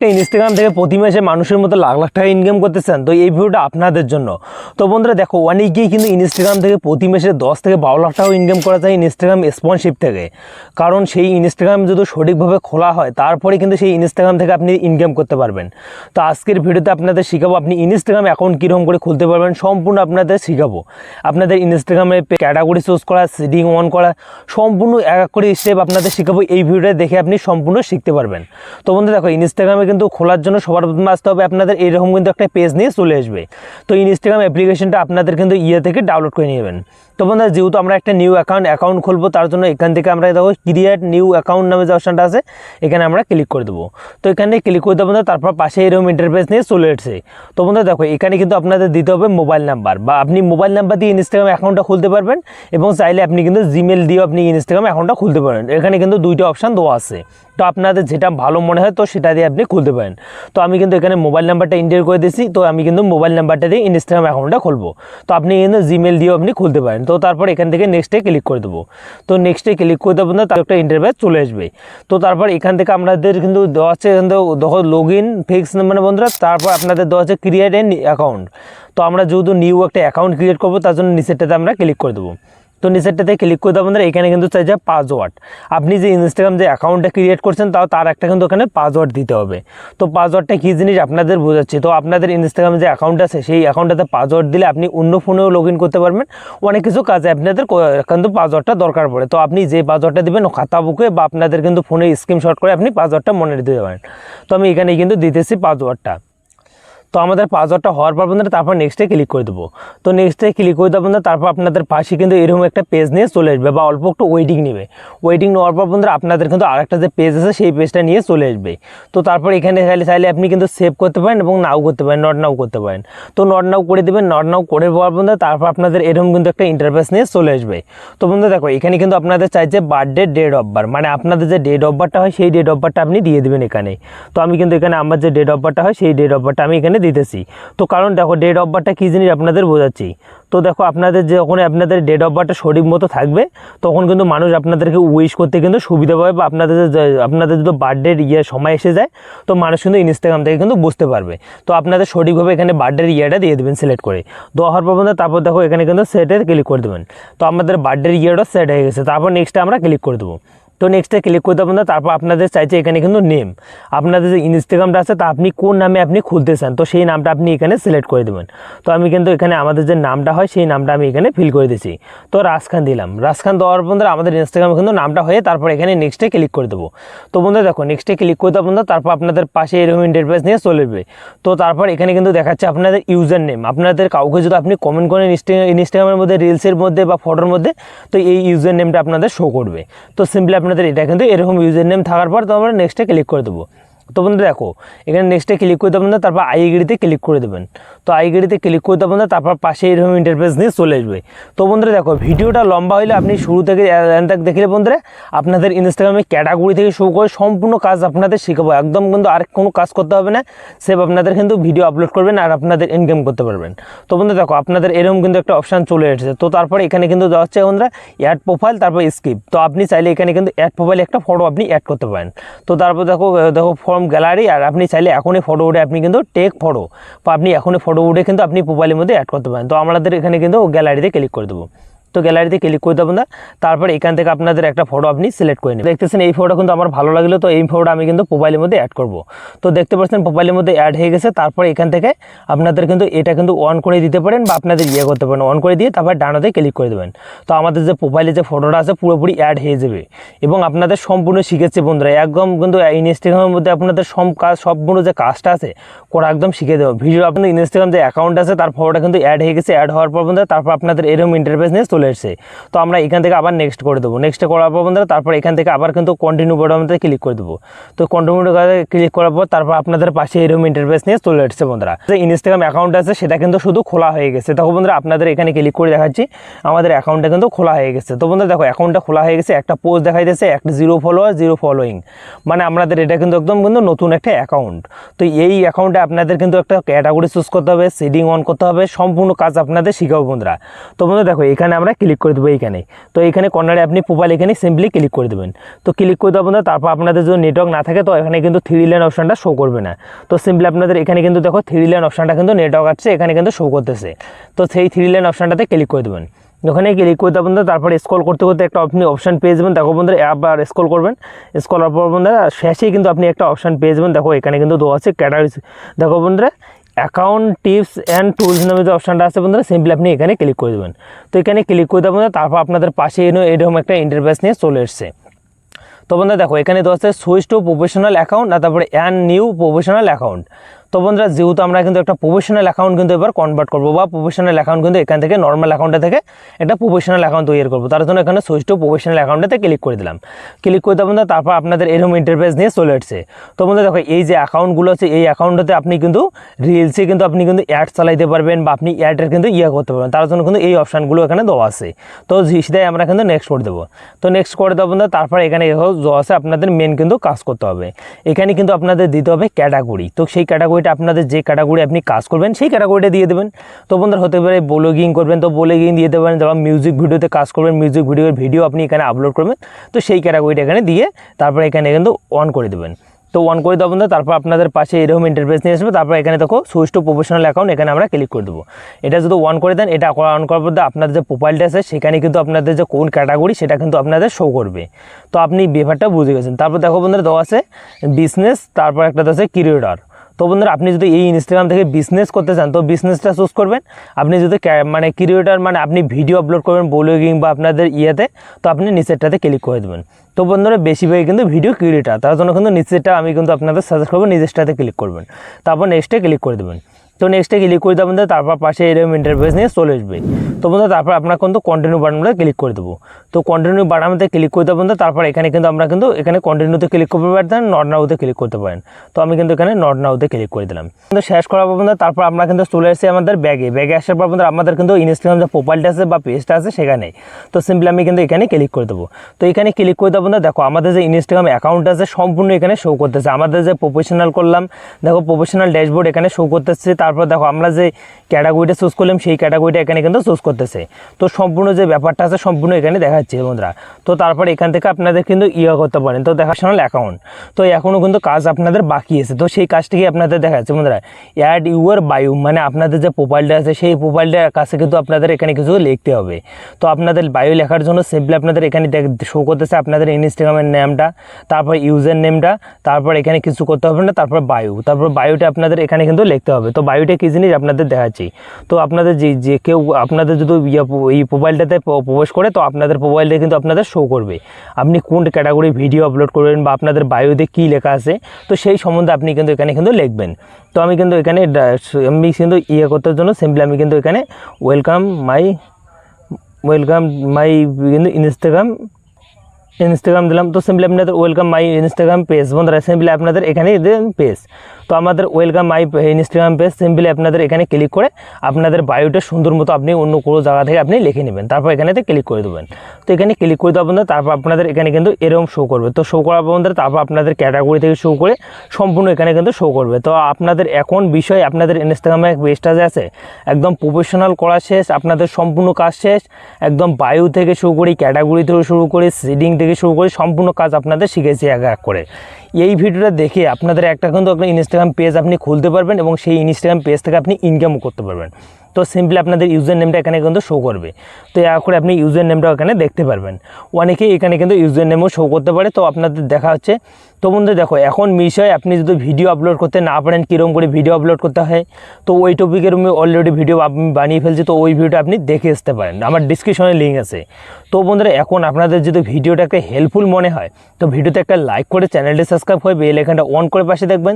Instagram থেকে প্রতি মাসে মানুষের মতো লাখ লাখ টাকা ইনকাম করতেছেন, তো এই ভিডিওটা আপনাদের জন্য। তো বন্ধুরা দেখো, অনেকেই কিন্তু ইনস্টাগ্রাম থেকে প্রতি মাসে 10 থেকে 12 লাখ টাকা ইনকাম করা যায় ইনস্টাগ্রাম স্পন্সরশিপ থেকে। কারণ সেই ইনস্টাগ্রাম যদি সঠিকভাবে খোলা হয় তারপরে কিন্তু সেই ইনস্টাগ্রাম থেকে আপনি ইনকাম করতে পারবেন। তো আজকের ভিডিওতে আপনাদের শেখাবো আপনি ইনস্টাগ্রাম অ্যাকাউন্ট কীরকম করে খুলতে পারবেন, সম্পূর্ণ আপনাদের শেখাবো। আপনাদের ইনস্টাগ্রামে ক্যাটাগরি চুজ করা, সেটিং অন করা, সম্পূর্ণ এক এক করে স্টেপ আপনাদের শেখাবো। এই ভিডিওটা দেখে আপনি সম্পূর্ণ শিখতে পারবেন। তো বন্ধু দেখো, ইনস্টাগ্রামে কিন্তু খোলার জন্য সবার প্রথমে আসতে হবে আপনাদের এরকম কিন্তু একটা পেজ নিয়ে চলে আসবে। তো ইনস্টাগ্রাম অ্যাপ্লিকেশনটা আপনাদের কিন্তু থেকে ডাউনলোড করে নেবেন। তো বন্ধুরা, যেহেতু আমরা একটা নিউ অ্যাকাউন্ট খুলবো, তার জন্য এখান থেকে আমরা দেখো ক্রিয়েট নিউ অ্যাকাউন্ট নামে যে অপশনটা আছে এখানে আমরা ক্লিক করে দেবো। তো এখানে ক্লিক করে দেবো, তারপর পাশে এরকম ইন্টারফেস নিয়ে চলে এসেছে। তো বন্ধুরা দেখো, এখানে কিন্তু আপনাদের দিতে হবে মোবাইল নাম্বার, বা আপনি মোবাইল নাম্বার দিয়ে ইনস্টাগ্রাম অ্যাকাউন্টটা খুলতে পারবেন, এবং চাইলে আপনি কিন্তু জিমেল দিয়েও আপনি ইনস্টাগ্রাম অ্যাকাউন্টটা খুলতে পারেন। এখানে কিন্তু দুইটা অপশান দেওয়া আছে, তো আপনাদের যেটা ভালো মনে হয় তো সেটা দিয়ে আপনি খুলতে পারেন। তো আমি কিন্তু এখানে মোবাইল নাম্বারটা এন্টার করে দিয়েছি, তো আমি কিন্তু মোবাইল নাম্বারটা দিয়ে ইনস্টাগ্রাম অ্যাকাউন্টটা খুলবো। তো আপনি কিন্তু জিমেল দিয়েও আপনি খুলতে পারেন। তো তারপর এখান থেকে নেক্সটে ক্লিক করে দেবো। তো নেক্সটে ক্লিক করে দেবো না, তার একটা ইন্টারফেস চলে আসবে। তো তারপর এখান থেকে আপনাদের কিন্তু দেওয়া আছে এখান থেকে দেখো লগ ইন ফিক্স মানে বন্ধুরা, তারপর আপনাদের দেওয়া আছে ক্রিয়েট এন অ্যাকাউন্ট। তো আমরা যেহেতু নিউ একটা অ্যাকাউন্ট ক্রিয়েট করবো, তার জন্য নিচেরটাতে আমরা ক্লিক করে দেবো। তো নিচেরটাতে ক্লিক করে দেবো বন্ধুরা, এখানে কিন্তু চাইছে পাসওয়ার্ড। আপনি যে ইনস্টাগ্রাম যে অ্যাকাউন্টটা ক্রিয়েট করছেন তার একটা কিন্তু ওখানে পাসওয়ার্ড দিতে হবে। তো পাসওয়ার্ডটা কী জিনিস আপনাদের বোঝাচ্ছি। তো আপনাদের ইনস্টাগ্রাম যে অ্যাকাউন্ট আছে সেই অ্যাকাউন্টটাতে পাসওয়ার্ড দিলে আপনি অন্য ফোনেও লগ ইন করতে পারবেন। অনেক কিছু কাজে আপনাদের কিন্তু পাসওয়ার্ডটা দরকার পড়ে। তো আপনি যে পাসওয়ার্ডটা দেবেন খাতা বুকে বা আপনাদের কিন্তু ফোনে স্ক্রিনশট করে আপনি পাসওয়ার্ডটা মনে দিতে পারেন। তো আমি এখানে কিন্তু দিতেছি পাসওয়ার্ডটা। তো আমাদের পাসওয়ার্ডটা হওয়ার পর বন্ধুরা তারপর নেক্সটে ক্লিক করে দেবো। তো নেক্সটে ক্লিক করে দেবো বন্ধুরা, তারপর আপনাদের পাশে কিন্তু এরকম একটা পেজ নিয়ে চলে আসবে, বা অল্প একটু ওয়েটিং নেবে। ওয়েটিং নেওয়ার পর বন্ধুরা আপনাদের কিন্তু আরেকটা যে পেজ আছে সেই পেজটা নিয়ে চলে আসবে। তো তারপর এখানে চাইলে আপনি কিন্তু সেভ করতে পারেন এবং নাও করতে পারেন, নট নাও করতে পারেন। তো নট নাও করে দেবেন। নট নাও করে দেওয়ার বন্ধুরা তারপর আপনাদের এরকম কিন্তু একটা ইন্টারফেস নিয়ে চলে আসবে। তো বন্ধুরা দেখো, এখানে কিন্তু আপনাদের চাইছে বার্থডে, ডেট অফ বার্থ, মানে আপনাদের যে ডেট অফ বার্থটা হয় সেই ডেট অফ বার্থটা আপনি দিয়ে দেবেন এখানে। তো আমি কিন্তু এখানে আমার যে ডেট অফ বার্থটা হয় সেই ডেট অফ বার্থটা আমি এখানে দিতেছি। তো কারণ দেখো, ডেট অফ বার্থটা কী জিনিস আপনাদের বোঝাচ্ছি। তো দেখো, আপনাদের যখন আপনাদের ডেট অফ বার্থটা সঠিক মতো থাকবে তখন কিন্তু মানুষ আপনাদেরকে উইশ করতে কিন্তু সুবিধা পাবে, বা আপনাদের যদি বার্থডের সময় এসে যায় তো মানুষ কিন্তু ইনস্টাগ্রাম থেকে কিন্তু বুঝতে পারবে। তো আপনাদের সঠিকভাবে এখানে বার্থডের ইয়েটা দিয়ে দেবেন সিলেক্ট করে। দেওয়ার পর তারপর দেখো এখানে কিন্তু সেটে ক্লিক করে দেবেন। তো আমাদের বার্থডের ইয়েটা সেট হয়ে গেছে। তারপর নেক্সটে আমরা ক্লিক করে দেবো। তো নেক্সটে ক্লিক করতে পারেন। তারপর আপনাদের চাইছে এখানে কিন্তু নেম, আপনাদের যে ইনস্টাগ্রামটা আছে তা আপনি কোন নামে আপনি খুলতে চান তো সেই নামটা আপনি এখানে সিলেক্ট করে দেবেন। তো আমি কিন্তু এখানে আমাদের যে নামটা হয় সেই নামটা আমি এখানে ফিল করে দিয়েছি। তো রাজখান দিলাম। রাজখান দেওয়ার পর আমাদের ইনস্টাগ্রামে কিন্তু নামটা হয়ে তারপর এখানে নেক্সটে ক্লিক করে দেবো। তো বন্ধুরা দেখো, নেক্সটে ক্লিক করতে পারেন। তারপর আপনাদের পাশে এরকম ইন্টারফেস নিয়ে চলে যাবে। তো তারপর এখানে কিন্তু দেখাচ্ছে আপনাদের ইউজার নেম। আপনাদের কাউকে যদি আপনি কমেন্ট করেন ইনস্টাগ্রামের মধ্যে, রিলসের মধ্যে বা ফটোর মধ্যে, তো এই ইউজার নেমটা আপনাদের শো করবে। তো সিম্পলি আপনাদের এটা কিন্তু এরকম ইউজার নেম থাকার পর তো আমরা নেক্সটে ক্লিক করে দেবো। তো বন্ধুরা দেখো, এখানে নেক্সটে ক্লিক করে দেবেন, তারপর আইডিতে ক্লিক করে দেবেন। তো আইডিতে ক্লিক করে দেবেন, তারপর পাশে এরকম ইন্টারফেস নিয়ে চলে আসবে। তো বন্ধুরা দেখো, ভিডিওটা লম্বা হলে আপনি শুরু থেকে তক দেখলে বন্ধুরা আপনাদের ইনস্টাগ্রামে ক্যাটাগরি থেকে শুরু করে সম্পূর্ণ কাজ আপনাদের শেখাবো। একদম কিন্তু আর কোনো কাজ করতে হবে না, সেভ আপনাদের কিন্তু ভিডিও আপলোড করবেন আর আপনাদের ইনকাম করতে পারবেন। তো বন্ধুরা দেখো, আপনাদের এরকম কিন্তু একটা অপশান চলে এসেছে। তো তারপরে এখানে কিন্তু দেওয়া হচ্ছে বন্ধুরা অ্যাড প্রোফাইল, তারপর স্কিপ। তো আপনি চাইলে এখানে কিন্তু অ্যাড প্রোফাইলে একটা ফটো আপনি অ্যাড করতে পারেন। তো তারপর দেখো ফর্ম গ্যালারি, আর আপনি চাইলে এখনই ফটো উঠে আপনি কিন্তু টেক ফটো, বা আপনি এখনই ফটো উঠে কিন্তু আপনি প্রোফাইলের মধ্যে অ্যাড করতে পারেন। তো আমাদের এখানে কিন্তু গ্যালারিতে ক্লিক করে দেবো। তো গ্যালারিতে ক্লিক করে দেবেন। তারপর এখান থেকে আপনাদের একটা ফটো আপনি সিলেক্ট করে নেবেন। দেখতেছেন এই ফটো কিন্তু আমার ভালো লাগলো, তো এই ফটোটা আমি কিন্তু প্রোফাইলের মধ্যে অ্যাড করব। তো দেখতে পাচ্ছেন প্রোফাইলের মধ্যে অ্যাড হয়ে গেছে। তারপর এখান থেকে আপনাদের কিন্তু এটা কিন্তু অন করে দিতে পারেন, বা আপনাদের করতে পারেন। অন করে দিয়ে তারপর ডানাতে ক্লিক করে দেবেন। তো আমাদের যে প্রোফাইলে যে ফটোটা আছে পুরোপুরি অ্যাড হয়ে যাবে, এবং আপনাদের সম্পূর্ণ শিখেছে বন্ধুরা। একদম কিন্তু ইনস্টাগ্রামের মধ্যে আপনাদের সম্পূর্ণ যে কাজটা আছে ওরা একদম শিখে দেবো। ভিডিও আপনাদের ইনস্টাগ্রাম যে অ্যাকাউন্ট আছে তার ফটোটা কিন্তু অ্যাড হয়ে গেছে। অ্যাড হওয়ার পর বন্ধুরা তারপর আপনাদের এরকম ইন্টারফেস নিয়ে চলে এসেছে। তো আমরা এখান থেকে আবার নেক্সট করে দেবো। নেক্সট করার পর বন্ধুরা তারপর এখান থেকে আবার কিন্তু কন্টিনিউ বাটনতে ক্লিক করে দেবো। তো কন্টিনিউ ক্লিক করার পর তারপর আপনাদের পাশে এরকম ইন্টারফেস নিয়ে চলে এসেছে বন্ধুরা। যে ইনস্টাগ্রাম অ্যাকাউন্ট আছে সেটা কিন্তু শুধু খোলা হয়ে গেছে। দেখো বন্ধুরা, আপনাদের এখানে ক্লিক করে দেখাচ্ছি আমাদের অ্যাকাউন্টটা কিন্তু খোলা হয়ে গেছে। তো বন্ধুরা দেখো, অ্যাকাউন্টটা খোলা হয়ে গেছে। একটা পোস্ট দেখাই দিয়েছে, একটা 0 ফলোয়ার 0 ফলোয়িং, মানে আপনাদের এটা কিন্তু একদম কিন্তু নতুন একটা অ্যাকাউন্ট। তো এই অ্যাকাউন্টে আপনাদের কিন্তু একটা ক্যাটাগরি চুজ করতে হবে, সেটিং অন করতে হবে, সম্পূর্ণ কাজ আপনাদের শিখাবো বন্ধুরা। তো বন্ধুরা দেখো, এখানে আমরা আমরা ক্লিক করে দেবো এইখানে। তো এইখানে কর্নারে আপনি প্রোফাইল এখানে সিম্পলি ক্লিক করে দেবেন। তো ক্লিক করে দেওয়ার পর তারপর আপনাদের যদি নেটওয়ার্ক না থাকে তো এখানে কিন্তু 3 লাইন অপশানটা শো করবে না। তো সিম্পলি আপনাদের এখানে কিন্তু দেখো 3 লাইন অপশানটা কিন্তু নেটওয়ার্ক আছে এখানে কিন্তু শো করতেছে। তো সেই 3 লাইন অপশানটাতে ক্লিক করে দেবেন। ওখানে ক্লিক করে দেবেন তারপরে স্ক্রল করতে করতে একটা আপনি অপশান পেয়ে যাবেন। দেখো বন্ধুরা আবার স্ক্রল করবেন, স্ক্রল করার পর বন্ধুরা শেষেই কিন্তু আপনি একটা অপশান পেয়ে যাবেন। দেখো এখানে কিন্তু দেওয়া আছে ক্যাটাগরি। দেখো বন্ধুরা অ্যাকাউন্ট টিপস অ্যান্ড টুলস নামে যে অপশানটা আছে বন্ধুরা সিম্পলি আপনি এখানে ক্লিক করে দেবেন। তো এখানে ক্লিক করে দেবেন তারপর আপনাদের পাশে এরকম একটা ইন্টারফেস নিয়ে চলে এসছে। তো বন্ধুরা দেখো এখানে দেওয়া আছে সুইচ টু প্রফেশনাল অ্যাকাউন্ট আর তারপরে অ্যান্ড নিউ প্রফেশনাল অ্যাকাউন্ট। তো বন্ধুরা যেহেতু আমরা কিন্তু একটা প্রফেশনাল অ্যাকাউন্ট কিন্তু এবার কনভার্ট করবো বা প্রফেশনাল অ্যাকাউন্ট কিন্তু এখান থেকে নর্মাল অ্যাকাউন্টটা থেকে একটা প্রফেশনাল অ্যাকাউন্ট তৈরি করবো, তার জন্য এখানে সুইচ টু প্রফেশনাল অ্যাকাউন্টটাতে ক্লিক করে দিলাম। ক্লিক করে দেবেন তারপর আপনাদের এরকম ইন্টারফেস নিয়ে চলে আসছে। তো বন্ধুরা দেখো এই যে অ্যাকাউন্টগুলো আছে এই অ্যাকাউন্টটাতে আপনি কিন্তু রিলসে কিন্তু আপনি কিন্তু অ্যাড চালাইতে পারবেন বা আপনি অ্যাডের কিন্তু করতে পারবেন, তার জন্য কিন্তু এই অপশানগুলো এখানে দেওয়া আছে। তো সেটাই আমরা কিন্তু নেক্সট করে দেবো। তো নেক্সট করে দেবো বন্ধুরা তারপর এখানে দেওয়া আছে আপনাদের মেন কিন্তু কাজ করতে হবে। এখানে কিন্তু আপনাদের দিতে হবে ক্যাটাগরি। তো সেই ক্যাটাগরিটা আপনাদের যে ক্যাটাগরি আপনি কাজ করবেন সেই ক্যাটাগরিটা দিয়ে দেবেন। তো বন্ধুরা হতে পারে ব্লগিং করবেন তো ব্লগিং দিয়ে দেবেন, যেমন মিউজিক ভিডিওতে কাজ করবেন মিউজিক ভিডিও আপনি এখানে আপলোড করবেন তো সেই ক্যাটাগরিটা এখানে দিয়ে তারপর এখানে কিন্তু অন করে দেবেন। তো অন করে দেবো না তারপর আপনাদের পাশে এরকম ইন্টারফেস নিয়ে আসবে। তারপর এখানে দেখো সুইচ টু প্রফেশনাল অ্যাকাউন্ট এখানে আমরা ক্লিক করে দেবো। এটা যদি অন করে দেন এটা অন করার পর আপনাদের যে প্রোফাইলটা আছে সেখানে কিন্তু আপনাদের যে কোন ক্যাটাগরি সেটা কিন্তু আপনাদের শো করবে। তো আপনি ব্যাপারটা বুঝে গেছেন। তারপর দেখো বন্ধুরা দেওয়া আছে বিজনেস, তারপর একটা আছে ক্রিয়েটর। তো বন্ধুরা আপনি যদি এই ইনস্টাগ্রাম থেকে বিজনেস করতে চান তো বিজনেসটা চুজ করবেন। আপনি যদি মানে ক্রিয়েটর মানে আপনি ভিডিও আপলোড করবেন ব্লগিং বা আপনাদের তো আপনি নিচেরটাতে ক্লিক করে দেবেন। তো বন্ধুরা বেশিরভাগই কিন্তু ভিডিও ক্রিয়েটর, তার জন্য কিন্তু নিচেরটা আমি কিন্তু আপনাদের সাজেস্ট করবো নিজেরটাতে ক্লিক করবেন। তারপর নেক্সটে ক্লিক করে দেবেন। তো নেক্সটে ক্লিক করে দেবেন তারপর পাশে এরকম ইন্টারফেস নিয়ে চলে আসবে। তো বন্ধুরা তারপর আপনার কিন্তু কন্টিনিউ বাটনটা ক্লিক করে দেবো। তো কন্টিনিউ বাটনতে ক্লিক করে দেবেন তারপর এখানে কিন্তু আমরা কিন্তু এখানে কন্টিনিউতে ক্লিক করতে পারেন, নট নাউতে ক্লিক করতে পারেন। তো আমি কিন্তু এখানে নট নাউতে ক্লিক করে দিলাম। কিন্তু শেষ করার পর তারপর আমরা কিন্তু চলে এসেছি আমাদের ব্যাগে আসার পর আমাদের কিন্তু ইনস্টাগ্রাম যে প্রোফাইলটা আছে বা পেজটা আছে সেখানে। তো সিম্পলি আমি কিন্তু এখানে ক্লিক করে দেবো। তো এখানে ক্লিক করে দেবো দেখো আমাদের যে ইনস্টাগ্রাম অ্যাকাউন্ট আছে সম্পূর্ণ এখানে শো করতেছে। আমাদের যে প্রফেশনাল করলাম দেখো প্রফেশনাল ড্যাশবোর্ড এখানে শো করতেছে। তারপর দেখো আমরা যে ক্যাটাগরিটা চুজ করলাম সেই ক্যাটাগরিটা এখানে কিন্তু চুজ করতেছে। তো সম্পূর্ণ যে ব্যাপারটা আছে সম্পূর্ণ এখানে দেখাচ্ছে বন্ধুরা। তো তারপর এখান থেকে আপনাদের কিন্তু করতে পারেন। তো দেখাশোনাল অ্যাকাউন্ট তো এখনও কিন্তু কাজ আপনাদের বাকি আছে। তো সেই কাজটিকে আপনাদের দেখাচ্ছে বন্ধুরা অ্যাড ইউর বায়ো, মানে আপনাদের যে প্রোফাইলটা আছে সেই প্রোফাইলটার কাছে কিন্তু আপনাদের এখানে কিছু লিখতে হবে। তো আপনাদের বায়ো লেখার জন্য সিম্পলি আপনাদের এখানে শো করতেছে আপনাদের ইনস্টাগ্রামের নেমটা, তারপর ইউজার নেমটা, তারপর এখানে কিছু করতে হবে না, তারপর বায়ো, তারপর বায়োটা আপনাদের এখানে কিন্তু লিখতে হবে। তো বায়োটা কী জিনিস আপনাদের দেখাচ্ছি। তো আপনাদের যে কেউ আপনাদের যদি এই প্রোফাইলটাতে প্রবেশ করে তো আপনাদের প্রোফাইলটা কিন্তু আপনাদের শো করবে আপনি কোন ক্যাটাগরি ভিডিও আপলোড করবেন বা আপনাদের বায়োতে কী লেখা আছে তো সেই সম্বন্ধে আপনি কিন্তু এখানে কিন্তু লিখবেন। তো আমি কিন্তু এখানে কিন্তু করতে জন্য সিম্পলি আমি কিন্তু এখানে ওয়েলকাম মাই কিন্তু ইনস্টাগ্রাম দিলাম। তো সিম্পলি আপনাদের ওয়েলকাম মাই ইনস্টাগ্রাম পেজ বন্ধুরা সিম্পলি আপনাদের এখানে দেন পেজ। তো আমাদের welcome my Instagram page simply আপনাদের এখানে ক্লিক করে আপনাদের বায়োটা সুন্দর মতো আপনি অন্য কোনো জায়গা থেকে আপনি লিখে নেবেন। তারপর এখানেতে ক্লিক করে দেবেন। তো এখানে ক্লিক করে দেওয়া বন্ধুরা তারপর আপনাদের এখানে কিন্তু এরকম শো করবে। তো শো করার বন্ধুরা তারপর আপনাদের ক্যাটাগরি থেকে শো করে সম্পূর্ণ এখানে কিন্তু শো করবে। তো আপনাদের এখন বিষয় আপনাদের ইনস্টাগ্রামে পেজটা যে আছে একদম প্রফেশনাল করা শেষ, আপনাদের সম্পূর্ণ কাজ শেষ, একদম বায়ো থেকে শুরু করি ক্যাটাগরি থেকে শুরু করে সিডিং থেকে শুরু করে সম্পূর্ণ কাজ আপনাদের শিখেছি এক এক করে। এই ভিডিওটা দেখে আপনাদের একটা কিন্তু আপনার ইনস্টাগ্রাম পেজ আপনি খুলতে পারবেন এবং সেই ইনস্টাগ্রাম পেজ থেকে আপনি ইনকামও করতে পারবেন। তো সিম্পলি আপনাদের ইউজার নেমটা এখানে কিন্তু শো করবে। তো এক করে আপনি ইউজার নেমটাও এখানে দেখতে পারবেন। অনেকেই এখানে কিন্তু ইউজার নেমও শো করতে পারে। তো আপনাদের দেখা হচ্ছে। তো বন্ধু দেখো এখন বিষয় আপনি যদি ভিডিও আপলোড করতে না পারেন কীরকম করে ভিডিও আপলোড করতে হয় তো ওই টপিকের আমি অলরেডি ভিডিও আমি বানিয়ে ফেলছি। তো ওই ভিডিওটা আপনি দেখে আসতে পারেন, আমার ডিসক্রিপশনে লিঙ্ক আছে। তো বন্ধুরা এখন আপনাদের যদি ভিডিওটা একটা হেল্পফুল মনে হয় তো ভিডিওতে একটা লাইক করে চ্যানেলটি সাবস্ক্রাইব করে বেল আইকনটা অন করে পাশে দেখবেন।